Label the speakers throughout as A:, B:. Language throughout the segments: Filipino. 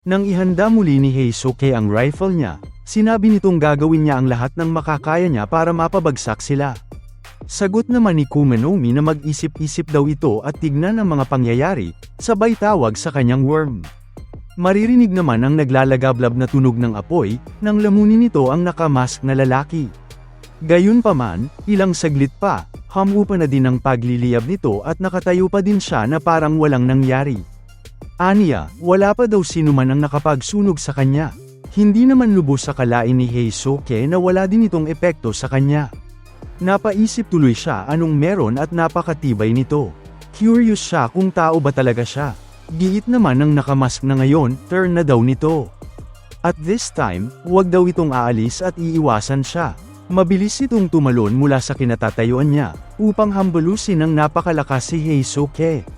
A: Nang ihanda muli ni Heisuke ang rifle niya, sinabi nitong gagawin niya ang lahat ng makakaya niya para mapabagsak sila. Sagot naman ni Kumenomi na mag-isip-isip daw ito at tignan ang mga pangyayari, sabay tawag sa kanyang worm. Maririnig naman ang naglalagablab na tunog ng apoy, nang lamunin nito ang nakamask na lalaki. Gayunpaman, ilang saglit pa, humupa na din ang pagliliyab nito at nakatayo pa din siya na parang walang nangyari. Aniya, wala pa daw sinuman ang nakapagsunog sa kanya. Hindi naman lubos sa kalain ni Heisuke na wala din itong epekto sa kanya. Napaisip tuloy siya anong meron at napakatibay nito. Curious siya kung tao ba talaga siya. Giit naman ng nakamask na ngayon, turn na daw nito. At this time, huwag daw itong aalis at iiwasan siya. Mabilis itong tumalon mula sa kinatatayuan niya, upang hambalusin ang napakalakas si Heisuke.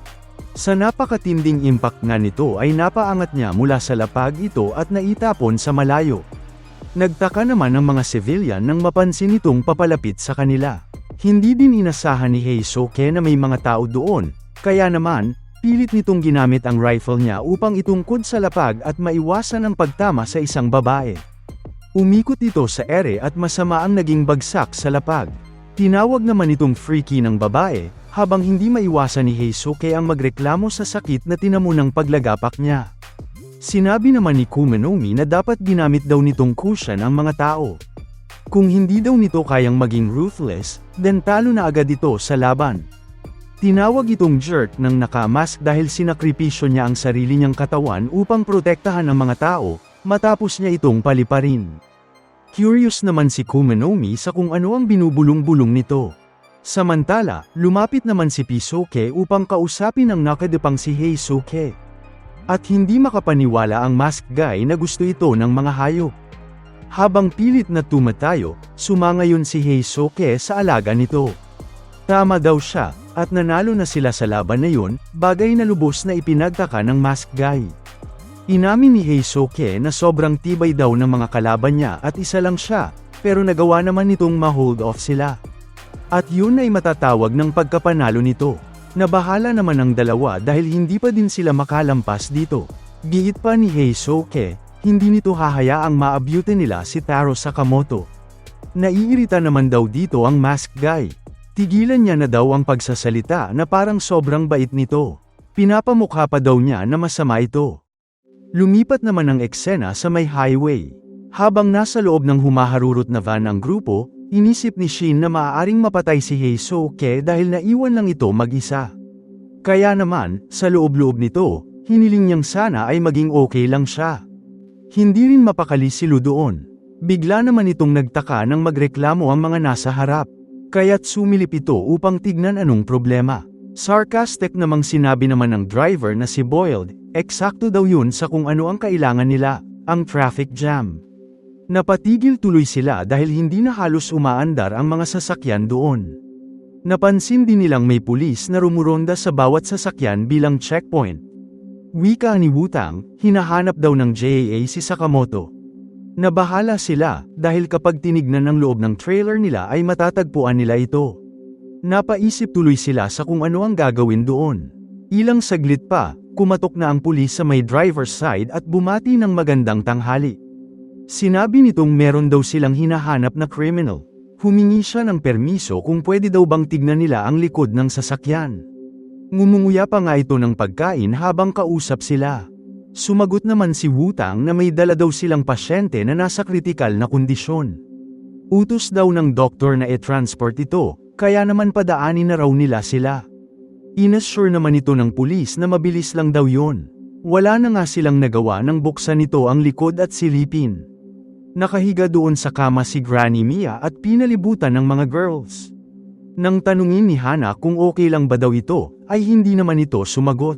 A: Sa napakatinding impact nga nito ay napaangat niya mula sa lapag ito at naitapon sa malayo. Nagtaka naman ang mga civilian nang mapansin itong papalapit sa kanila. Hindi din inasahan ni Heisuke na may mga tao doon, kaya naman, pilit nitong ginamit ang rifle niya upang itungkod sa lapag at maiwasan ang pagtama sa isang babae. Umikot ito sa ere at masama ang naging bagsak sa lapag. Tinawag naman itong freaky ng babae, habang hindi maiwasan ni Heisuke ang magreklamo sa sakit na tinamo ng paglagapak niya. Sinabi naman ni Kumenomi na dapat ginamit daw nitong cushion ang mga tao. Kung hindi daw nito kayang maging ruthless, then talo na agad ito sa laban. Tinawag itong jerk ng nakamask dahil sinakripisyo niya ang sarili niyang katawan upang protektahan ang mga tao, matapos niya itong paliparin. Curious naman si Kumenomi sa kung ano ang binubulong-bulong nito. Samantala, lumapit naman si Pisuke upang kausapin ang nakadepang si Heisuke. At hindi makapaniwala ang masked guy na gusto ito ng mga hayop. Habang pilit na tumatayo, sumangayon si Heisuke sa alaga nito. Tama daw siya, at nanalo na sila sa laban na yun, bagay na lubos na ipinagtaka ng masked guy. Inamin ni Heisuke na sobrang tibay daw ng mga kalaban niya at isa lang siya, pero nagawa naman nitong ma-hold off sila. At yun ay matatawag ng pagkapanalo nito. Nabahala naman ang dalawa dahil hindi pa din sila makalampas dito. Giit pa ni Heisuke, hindi nito hahayaang maabutin nila si Taro Sakamoto. Naiirita naman daw dito ang masked guy. Tigilan niya na daw ang pagsasalita na parang sobrang bait nito. Pinapamukha pa daw niya na masama ito. Lumipat naman ang eksena sa may highway. Habang nasa loob ng humaharurot na van ang grupo, inisip ni Shin na maaaring mapatay si Heisuke dahil naiwan lang ito mag-isa. Kaya naman, sa loob-loob nito, hiniling niyang sana ay maging okay lang siya. Hindi rin mapakali si Lu doon. Bigla naman itong nagtaka nang magreklamo ang mga nasa harap. Kaya't sumilip ito upang tignan anong problema. Sarcastic namang sinabi naman ng driver na si Boiled, eksakto daw yun sa kung ano ang kailangan nila, ang traffic jam. Napatigil tuloy sila dahil hindi na halos umaandar ang mga sasakyan doon. Napansin din nilang may pulis na rumuronda sa bawat sasakyan bilang checkpoint. Wika ni Wutang, hinahanap daw ng JAA si Sakamoto. Nabahala sila dahil kapag tinignan ang loob ng trailer nila ay matatagpuan nila ito. Napaisip tuloy sila sa kung ano ang gagawin doon. Ilang saglit pa, kumatok na ang pulis sa may driver's side at bumati ng magandang tanghali. Sinabi nitong meron daw silang hinahanap na criminal. Humingi siya ng permiso kung pwede daw bang tignan nila ang likod ng sasakyan. Ngumunguya pa nga ito ng pagkain habang kausap sila. Sumagot naman si Wutang na may dala daw silang pasyente na nasa kritikal na kondisyon. Utos daw ng doktor na i-transport ito, kaya naman padaanin na raw nila sila. Inassure naman ito ng pulis na mabilis lang daw yon. Wala na nga silang nagawa nang buksan nito ang likod at silipin. Nakahiga doon sa kama si Granny Mia at pinalibutan ng mga girls. Nang tanungin ni Hana kung okay lang ba daw ito, ay hindi naman ito sumagot.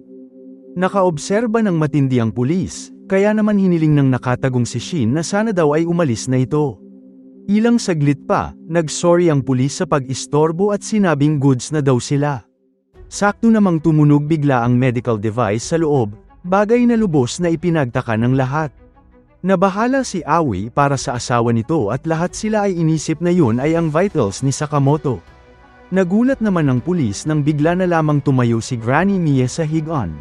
A: Nakaobserba ng matindi ang pulis, kaya naman hiniling ng nakatagong si Shin na sana daw ay umalis na ito. Ilang saglit pa, nagsorry ang pulis sa pag-istorbo at sinabing goods na daw sila. Sakto namang tumunog bigla ang medical device sa loob, bagay na lubos na ipinagtaka ng lahat. Nabahala si Aoi para sa asawa nito at lahat sila ay inisip na yun ay ang vitals ni Sakamoto. Nagulat naman ang pulis nang bigla na lamang tumayo si Granny Mia sa higaan.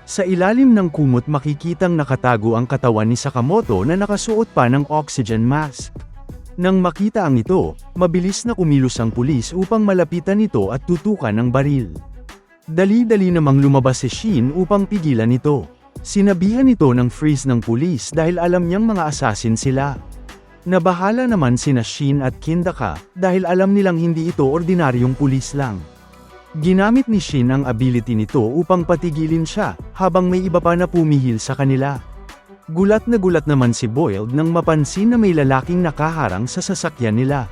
A: Sa ilalim ng kumot makikitang nakatago ang katawan ni Sakamoto na nakasuot pa ng oxygen mask. Nang makita ang ito, mabilis na kumilos ang pulis upang malapitan ito at tutukan ng baril. Dali-dali namang lumabas si Shin upang pigilan ito. Sinabihan ito ng freeze ng pulis dahil alam niyang mga assassin sila. Nabahala naman sina Shin at Kindaka dahil alam nilang hindi ito ordinaryong pulis lang. Ginamit ni Shin ang ability nito upang patigilin siya, habang may iba pa na pumihil sa kanila. Gulat naman si Boiled nang mapansin na may lalaking nakaharang sa sasakyan nila.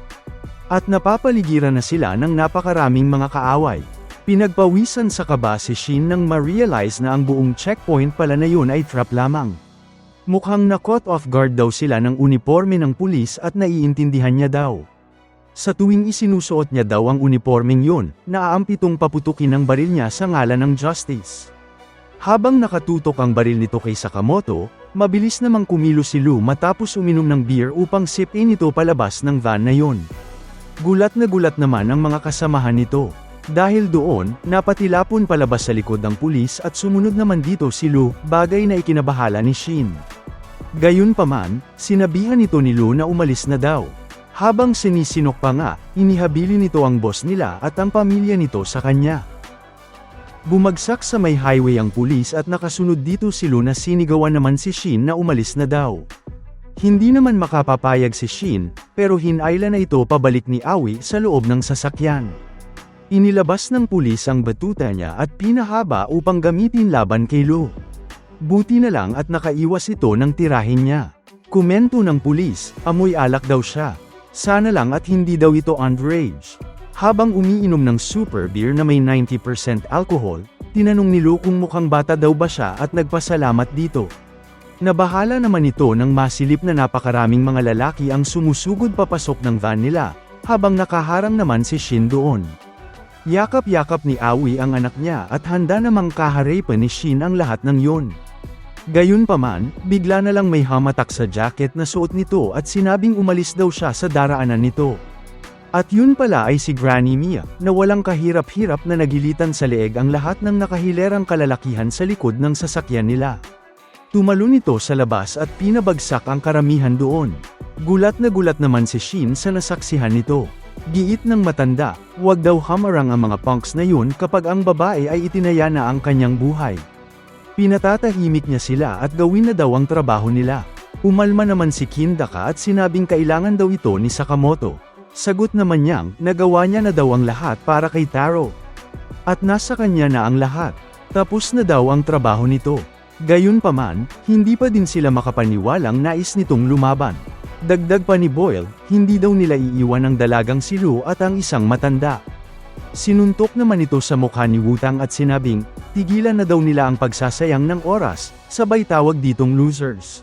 A: At napapaligiran na sila ng napakaraming mga kaaway. Pinagpawisan sa kaba si Shin nang ma-realize na ang buong checkpoint pala na yun ay trap lamang. Mukhang na-caught off guard daw sila ng uniforme ng pulis at naiintindihan niya daw. Sa tuwing isinusuot niya daw ang unipormeng yun, naaamp itong paputukin ang baril niya sa ngalan ng justice. Habang nakatutok ang baril nito kay Sakamoto, mabilis namang kumilos si Lou matapos uminom ng beer upang sipin ito palabas ng van na yun. Gulat naman ang mga kasamahan nito. Dahil doon, napatilapon palabas sa likod ng pulis at sumunod naman dito si Lou, bagay na ikinabahala ni Shin. Gayunpaman, sinabihan ito ni Lou na umalis na daw. Habang sinisinok pa nga, inihabilin nito ang boss nila at ang pamilya nito sa kanya. Bumagsak sa may highway ang pulis at nakasunod dito si Lou na sinigawan naman si Shin na umalis na daw. Hindi naman makapapayag si Shin, pero hinayla na ito pabalik ni Aoi sa loob ng sasakyan. Inilabas ng pulis ang batuta niya at pinahaba upang gamitin laban kay Lou. Buti na lang at nakaiwas ito ng tirahin niya. Komento ng pulis, amoy alak daw siya. Sana lang at hindi daw ito underage. Habang umiinom ng super beer na may 90% alcohol, tinanong ni Lou kung mukhang bata daw ba siya at nagpasalamat dito. Nabahala naman ito nang masilip na napakaraming mga lalaki ang sumusugod papasok ng van nila, habang nakaharang naman si Shin doon. Yakap-yakap ni Aoi ang anak niya at handa namang kaharepan ni Shin ang lahat ng yon. Gayunpaman, bigla na lang may hamatak sa jacket na suot nito at sinabing umalis daw siya sa daraanan nito. At yun pala ay si Granny Mia, na walang kahirap-hirap na nagilitan sa leeg ang lahat ng nakahilerang kalalakihan sa likod ng sasakyan nila. Tumalon ito sa labas at pinabagsak ang karamihan doon. Gulat naman si Shin sa nasaksihan nito. Giit ng matanda, wag daw hamarang ang mga punks na yun kapag ang babae ay itinaya na ang kanyang buhay. Pinatatahimik niya sila at gawin na daw ang trabaho nila. Umalma naman si Kindaka at sinabing kailangan daw ito ni Sakamoto. Sagot naman niyang, nagawa niya na daw ang lahat para kay Taro. At nasa kanya na ang lahat. Tapos na daw ang trabaho nito. Gayunpaman, hindi pa din sila makapaniwalang nais nitong lumaban. Dagdag pa ni Boyle, hindi daw nila iiwan ang dalagang si Lou at ang isang matanda. Sinuntok naman ito sa mukha ni Wutang at sinabing, tigilan na daw nila ang pagsasayang ng oras, sabay tawag ditong losers.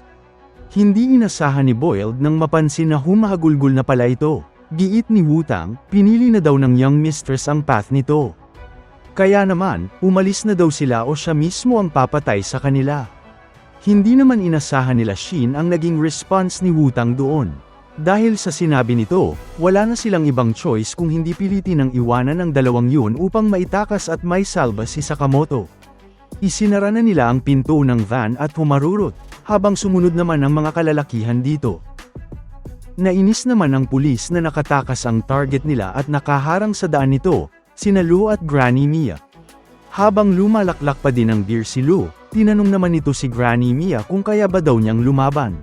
A: Hindi inasahan ni Boyle nang mapansin na humahagulgol na pala ito. Giit ni Wutang, pinili na daw ng young mistress ang path nito. Kaya naman, umalis na daw sila o siya mismo ang papatay sa kanila. Hindi naman inasahan nila Shin ang naging response ni Wutang doon. Dahil sa sinabi nito, wala na silang ibang choice kung hindi pilitin ang iwanan ng dalawang yun upang maitakas at may salba si Sakamoto. Isinara na nila ang pinto ng van at humarurot, habang sumunod naman ang mga kalalakihan dito. Nainis naman ang pulis na nakatakas ang target nila at nakaharang sa daan nito, sina Lou at Granny Mia. Habang lumalaklak pa din ang beer si Lou, tinanong naman nito si Granny Mia kung kaya ba daw niyang lumaban.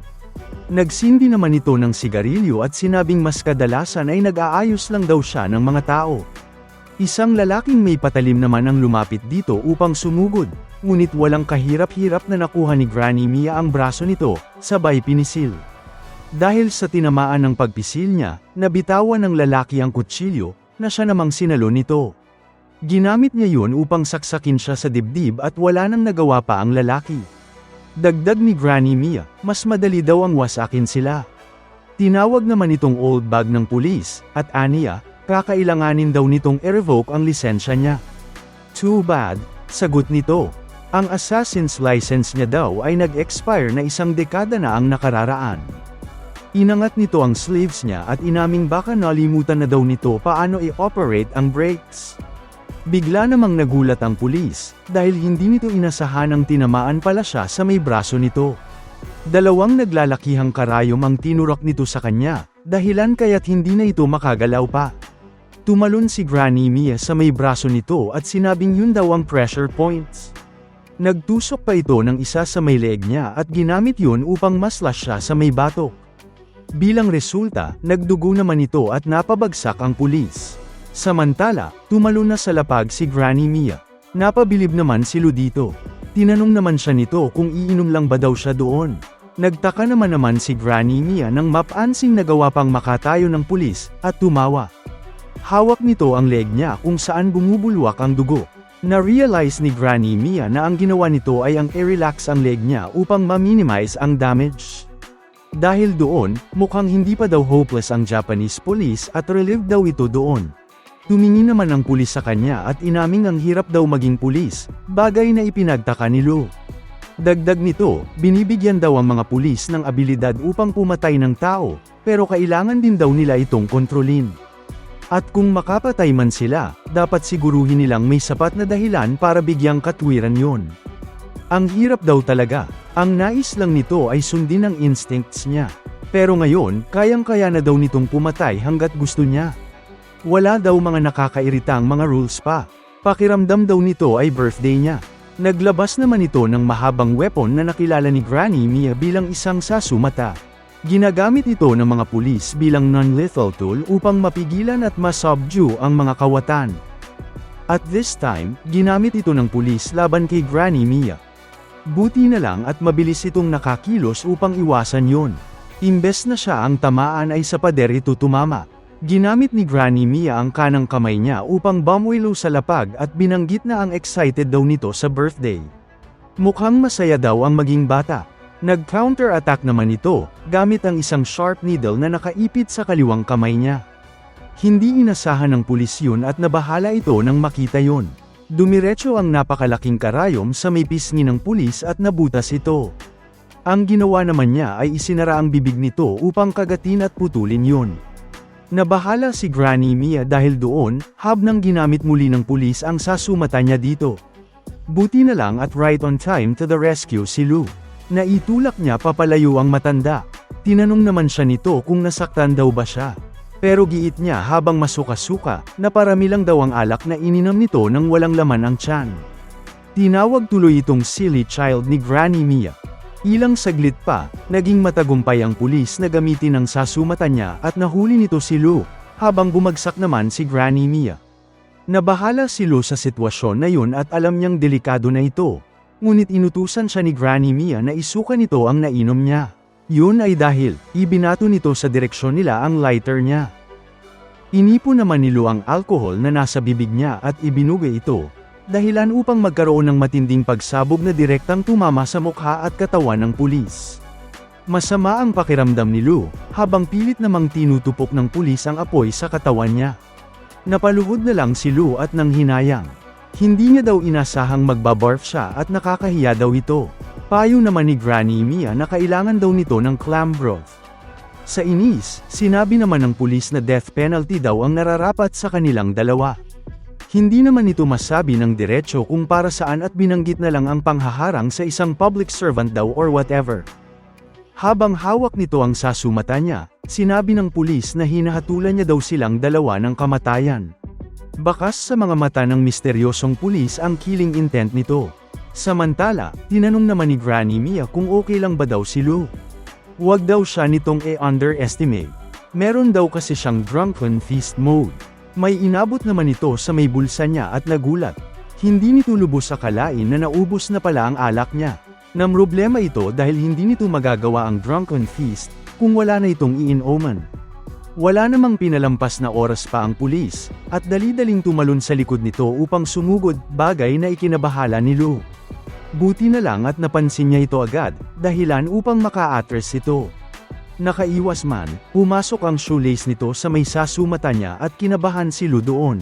A: Nagsindi naman ito ng sigarilyo at sinabing mas kadalasan ay nag-aayos lang daw siya ng mga tao. Isang lalaking may patalim naman ang lumapit dito upang sumugod, ngunit walang kahirap-hirap na nakuha ni Granny Mia ang braso nito, sabay pinisil. Dahil sa tinamaan ng pagpisil niya, nabitawan ng lalaki ang kutsilyo, na siya namang sinalo nito. Ginamit niya yun upang saksakin siya sa dibdib at wala nang nagawa pa ang lalaki. Dagdag ni Granny Mia, mas madali daw ang wasakin sila. Tinawag naman itong old bag ng pulis, at aniya, kakailanganin daw nitong i-revoke ang lisensya niya. Too bad, sagot nito. Ang assassin's license niya daw ay nag-expire na 1 dekada na ang nakararaan. Inangat nito ang sleeves niya at inaming baka nalimutan na daw nito paano i-operate ang brakes. Bigla namang nagulat ang pulis, dahil hindi nito inasahan ang tinamaan pala siya sa may braso nito. Dalawang naglalakihang karayom ang tinurok nito sa kanya, dahilan kaya't hindi na ito makagalaw pa. Tumalon si Granny Mia sa may braso nito at sinabing yun daw ang pressure points. Nagtusok pa ito ng isa sa may leeg niya at ginamit yun upang maslash siya sa may batok. Bilang resulta, nagdugo naman ito at napabagsak ang pulis. Samantala, tumalon na sa lapag si Granny Mia. Napabilib naman si Lou dito. Tinanong naman siya nito kung iinom lang ba daw siya doon. Nagtaka naman si Granny Mia nang mapansing nagawa pang makatayo ng pulis, at tumawa. Hawak nito ang leg niya kung saan bumubulwak ang dugo. Na-realize ni Granny Mia na ang ginawa nito ay ang i-relax ang leg niya upang ma-minimize ang damage. Dahil doon, mukhang hindi pa daw hopeless ang Japanese police at relieved daw ito doon. Tumingin naman ang pulis sa kanya at inaming ang hirap daw maging pulis, bagay na ipinagtaka ni Lou. Dagdag nito, binibigyan daw ang mga pulis ng abilidad upang pumatay ng tao, pero kailangan din daw nila itong kontrolin. At kung makapatay man sila, dapat siguruhin nilang may sapat na dahilan para bigyang katwiran yon. Ang hirap daw talaga, ang nais lang nito ay sundin ang instincts niya. Pero ngayon, kayang-kaya na daw nitong pumatay hanggat gusto niya. Wala daw mga nakakairitang mga rules pa. Pakiramdam daw nito ay birthday niya. Naglabas naman ito ng mahabang weapon na nakilala ni Granny Mia bilang isang sasumata. Ginagamit ito ng mga pulis bilang non-lethal tool upang mapigilan at masubdue ang mga kawatan. At this time, ginamit ito ng pulis laban kay Granny Mia. Buti na lang at mabilis itong nakakilos upang iwasan yon. Imbes na siya ang tamaan ay sa pader ito tumama. Ginamit ni Granny Mia ang kanang kamay niya upang bumwilo sa lapag at binanggit na ang excited daw nito sa birthday. Mukhang masaya daw ang maging bata. Nag-counter-attack naman ito, gamit ang isang sharp needle na nakaipit sa kaliwang kamay niya. Hindi inasahan ng pulis yun at nabahala ito nang makita yon. Dumiretso ang napakalaking karayom sa may pisngi ng pulis at nabutas ito. Ang ginawa naman niya ay isinara ang bibig nito upang kagatin at putulin yun. Nabahala si Granny Mia dahil doon, habang ginamit muli ng pulis ang sasumata niya dito. Buti na lang at right on time to the rescue si Lou. Naitulak niya papalayo ang matanda. Tinanong naman siya nito kung nasaktan daw ba siya. Pero giit niya habang masuka-suka, na parami lang daw ang alak na ininom nito nang walang laman ang tiyan. Tinawag tuloy itong silly child ni Granny Mia. Ilang saglit pa, naging matagumpay ang pulis na gamitin ang sasumata niya at nahuli nito si Lou, habang bumagsak naman si Granny Mia. Nabahala si Lou sa sitwasyon na yun at alam niyang delikado na ito. Ngunit inutusan siya ni Granny Mia na isuka nito ang nainom niya. Yun ay dahil, ibinato nito sa direksyon nila ang lighter niya. Inipo naman ni Lou ang alcohol na nasa bibig niya at ibinugay ito. Dahilan upang magkaroon ng matinding pagsabog na direktang tumama sa mukha at katawan ng pulis. Masama ang pakiramdam ni Lou, habang pilit namang tinutupok ng pulis ang apoy sa katawan niya. Napaluhod na lang si Lou at nanghinayang. Hindi niya daw inasahang magbabarf siya at nakakahiya daw ito. Payo naman ni Granny Mia na kailangan daw nito ng clam broth. Sa inis, sinabi naman ng pulis na death penalty daw ang nararapat sa kanilang dalawa. Hindi naman ito masabi ng diretso kung para saan at binanggit na lang ang panghaharang sa isang public servant daw or whatever. Habang hawak nito ang sasumata niya, sinabi ng pulis na hinahatulan niya daw silang dalawa ng kamatayan. Bakas sa mga mata ng misteryosong pulis ang killing intent nito. Samantala, tinanong naman ni Granny Mia kung okay lang ba daw si Lou. Huwag daw siya nitong underestimate. Meron daw kasi siyang drunken feast mode. May inabot naman ito sa may bulsa niya at nagulat. Hindi nito lubos akalain na naubos na pala ang alak niya. Namroblema ito dahil hindi nito magagawa ang drunken feast kung wala na itong iinoman. Wala namang pinalampas na oras pa ang pulis, at dali-daling tumalon sa likod nito upang sumugod, bagay na ikinabahala ni Lou. Buti na lang at napansin niya ito agad, dahilan upang maka-address ito. Nakaiwas man, pumasok ang shoelace nito sa may sasumata niya at kinabahan si Lou doon.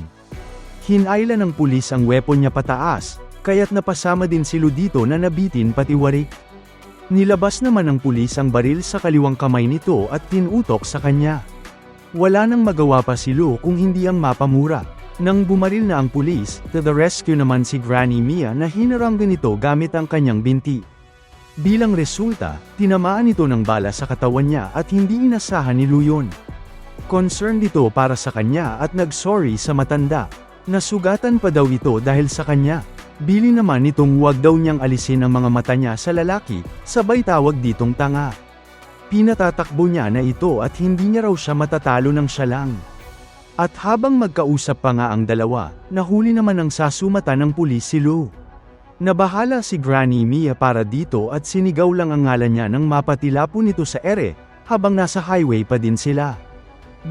A: Hinayla ng pulis ang weapon niya pataas, kaya't napasama din si Lou dito na nabitin pati warik. Nilabas naman ng pulis ang baril sa kaliwang kamay nito at tinutok sa kanya. Wala nang magawa pa si Lou kung hindi ang mapamura. Nang bumaril na ang pulis, to the rescue naman si Granny Mia na hinaranggan nito gamit ang kanyang binti. Bilang resulta, tinamaan ito ng bala sa katawan niya at hindi inasahan ni Lou yun. Concerned ito para sa kanya at nag-sorry sa matanda. Nasugatan pa daw ito dahil sa kanya. Bili naman nitong huwag daw niyang alisin ang mga mata niya sa lalaki, sabay tawag ditong tanga. Pinatatakbo niya na ito at hindi niya raw siya matatalo ng siya lang. At habang magkausap pa nga ang dalawa, nahuli naman ng sasumata ng pulis si Lou. Nabahala si Granny Mia para dito at sinigaw lang ang ngalan niya nang mapatila po nito sa ere, habang nasa highway pa din sila.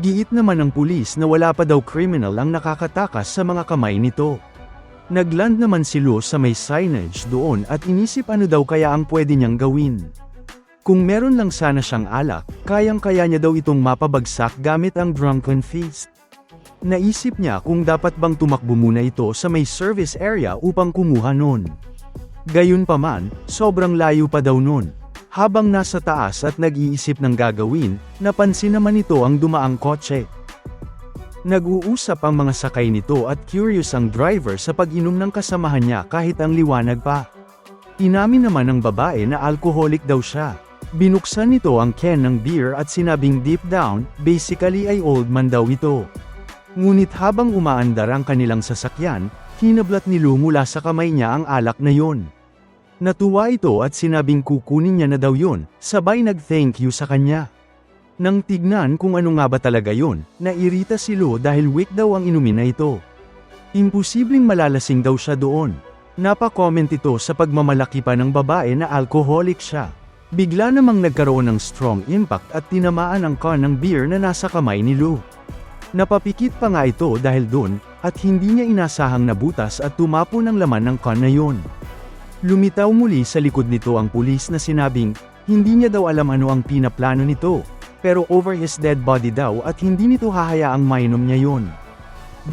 A: Giit naman ng pulis na wala pa daw criminal ang nakakatakas sa mga kamay nito. Nagland naman si Lou sa may signage doon at inisip ano daw kaya ang pwede niyang gawin. Kung meron lang sana siyang alak, kayang-kaya niya daw itong mapabagsak gamit ang drunken fist. Naisip niya kung dapat bang tumakbo muna ito sa may service area upang kumuha nun. Gayunpaman, sobrang layo pa daw nun. Habang nasa taas at nag-iisip ng gagawin, napansin naman ito ang dumaang kotse. Nag-uusap ang mga sakay nito at curious ang driver sa pag-inom ng kasamahan niya kahit ang liwanag pa. Inamin naman ng babae na alcoholic daw siya. Binuksan nito ang can ng beer at sinabing deep down, basically ay old man daw ito. Ngunit habang umaandar ang kanilang sasakyan, hinablat ni Lou mula sa kamay niya ang alak na yon. Natuwa ito at sinabing kukunin niya na daw yun, sabay nag-thank you sa kanya. Nang tignan kung ano nga ba talaga yun, nairita si Lou dahil weak daw ang inumin na ito. Imposibleng malalasing daw siya doon. Napa-comment ito sa pagmamalaki pa ng babae na alcoholic siya. Bigla namang nagkaroon ng strong impact at tinamaan ang can ng beer na nasa kamay ni Lou. Napapikit pa nga ito dahil doon, at hindi niya inasahang nabutas at tumapo ng laman ng can na yun. Lumitaw muli sa likod nito ang pulis na sinabing, hindi niya daw alam ano ang pinaplano nito, pero over his dead body daw at hindi nito hahayaang mainom niya yun.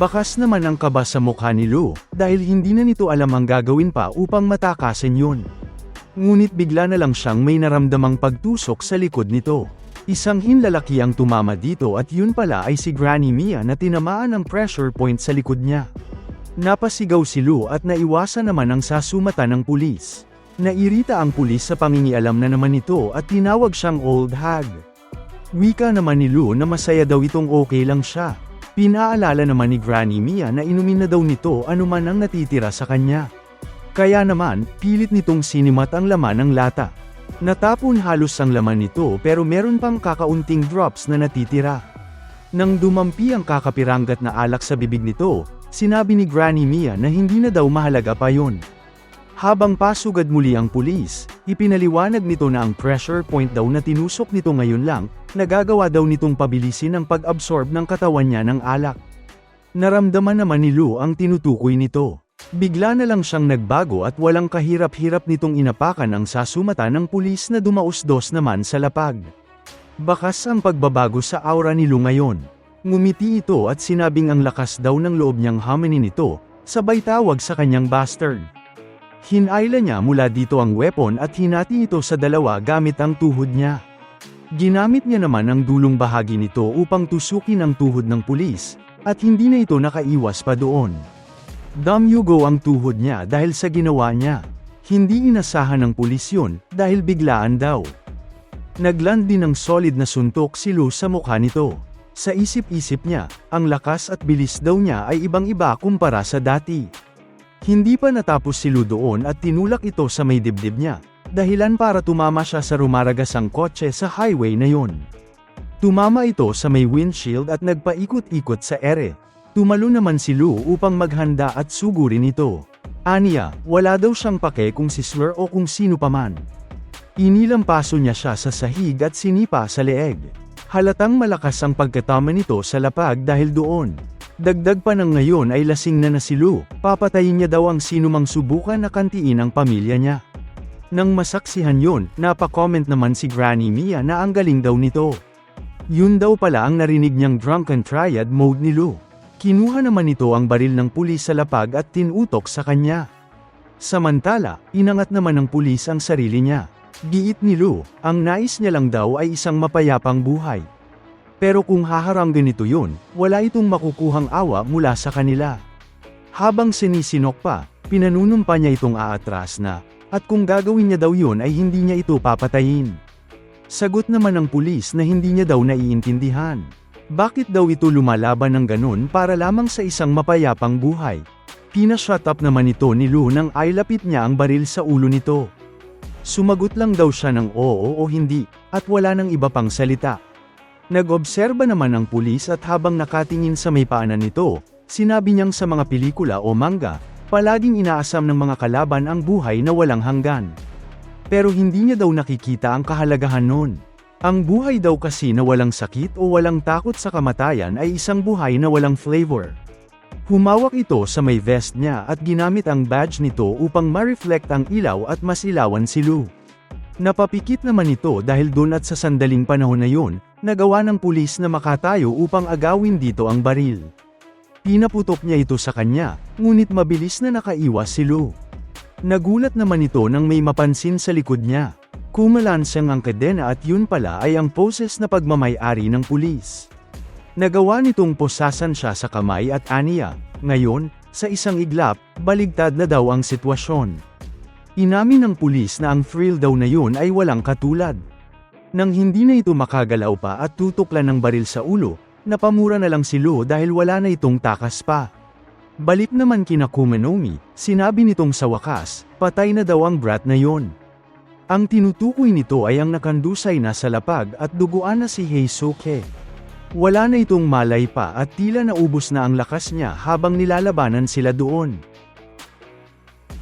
A: Bakas naman ang kaba sa mukha ni Lou, dahil hindi na nito alam ang gagawin pa upang matakasin yun. Ngunit bigla na lang siyang may naramdamang pagtusok sa likod nito. Isang hinlalaki ang tumama dito at yun pala ay si Granny Mia na tinamaan ng pressure point sa likod niya. Napasigaw si Lou at naiwasan naman ang sasumata ng pulis. Nairita ang pulis sa pangingialam na naman nito at tinawag siyang old hag. Wika naman ni Lou na masaya daw itong okay lang siya. Pinaalala naman ni Granny Mia na inumin na daw nito anuman ang natitira sa kanya. Kaya naman, pilit nitong sinimat ang laman ng lata. Natapon halos ang laman nito pero meron pang kakaunting drops na natitira. Nang dumampi ang kakapiranggat na alak sa bibig nito, sinabi ni Granny Mia na hindi na daw mahalaga pa yun. Habang pasugad muli ang pulis, ipinaliwanag nito na ang pressure point daw na tinusok nito ngayon lang, nagagawa daw nitong pabilisin ang pag-absorb ng katawan niya ng alak. Naramdaman naman ni Lou ang tinutukoy nito. Bigla na lang siyang nagbago at walang kahirap-hirap nitong inapakan ang sasumata ng pulis na dumausdos naman sa lapag. Bakas ang pagbabago sa aura ni Lou ngayon. Ngumiti ito at sinabing ang lakas daw ng loob niyang haminin ito, sabay tawag sa kanyang bastard. Hinayla niya mula dito ang weapon at hinati ito sa dalawa gamit ang tuhod niya. Ginamit niya naman ang dulong bahagi nito upang tusukin ang tuhod ng pulis, at hindi na ito nakaiwas pa doon. Damyugo ang tuhod niya dahil sa ginawa niya. Hindi inasahan ng pulis yun, dahil biglaan daw. Nagland din ng solid na suntok si Lou sa mukha nito. Sa isip-isip niya, ang lakas at bilis daw niya ay ibang-iba kumpara sa dati. Hindi pa natapos si Lou doon at tinulak ito sa may dibdib niya, dahilan para tumama siya sa rumaragasang kotse sa highway na yun. Tumama ito sa may windshield at nagpaikot-ikot sa ere. Tumalo naman si Lou upang maghanda at sugurin ito. Aniya, wala daw siyang pake kung si Slur o kung sino paman. Inilampaso niya siya sa sahig at sinipa sa leeg. Halatang malakas ang pagkatama nito sa lapag dahil doon. Dagdag pa ng ngayon ay lasing na si Lou, papatayin niya daw ang sinumang subukan na kantiin ang pamilya niya. Nang masaksihan yun, napa-comment naman si Granny Mia na ang galing daw nito. Yun daw pala ang narinig niyang drunken triad mode ni Lou. Kinuha naman nito ang baril ng pulis sa lapag at tinutok sa kanya. Samantala, inangat naman ng pulis ang sarili niya. Giit ni Lou, ang nais niya lang daw ay isang mapayapang buhay. Pero kung haharanggan ito yun, wala itong makukuhang awa mula sa kanila. Habang sinisinok pa, pinanunumpa niya itong aatras na, at kung gagawin niya daw yun ay hindi niya ito papatayin. Sagot naman ng pulis na hindi niya daw naiintindihan. Bakit daw ito lumalaban ng ganun para lamang sa isang mapayapang buhay? Pinashut up naman ito ni Lou nang ailapit niya ang baril sa ulo nito. Sumagot lang daw siya ng oo o hindi, at wala nang iba pang salita. Nag-obserba naman ang pulis at habang nakatingin sa may paanan nito, sinabi niyang sa mga pelikula o manga, palaging inaasam ng mga kalaban ang buhay na walang hanggan. Pero hindi niya daw nakikita ang kahalagahan nun. Ang buhay daw kasi na walang sakit o walang takot sa kamatayan ay isang buhay na walang flavor. Humawak ito sa may vest niya at ginamit ang badge nito upang ma-reflect ang ilaw at mas ilawan si Lou. Napapikit naman ito dahil dun at sa sandaling panahon na yun, nagawa ng pulis na makatayo upang agawin dito ang baril. Pinaputok niya ito sa kanya, ngunit mabilis na nakaiwas si Lou. Nagulat naman ito nang may mapansin sa likod niya. Kumalansang ang kadena at yun pala ay ang poses na pagmamay-ari ng pulis. Nagawa nitong posasan siya sa kamay at aniya. Ngayon, sa isang iglap, baligtad na daw ang sitwasyon. Inamin ng pulis na ang thrill daw na yun ay walang katulad. Nang hindi na ito makagalaw pa at tutuklan ng baril sa ulo, napamura na lang si Lou dahil wala na itong takas pa. Balik naman kina Kumanomi, sinabi nitong sa wakas, patay na daw ang brat na yon. Ang tinutukoy nito ay ang nakandusay na sa lapag at duguan na si Heisuke. Wala na itong malay pa at tila naubos na ang lakas niya habang nilalabanan sila doon.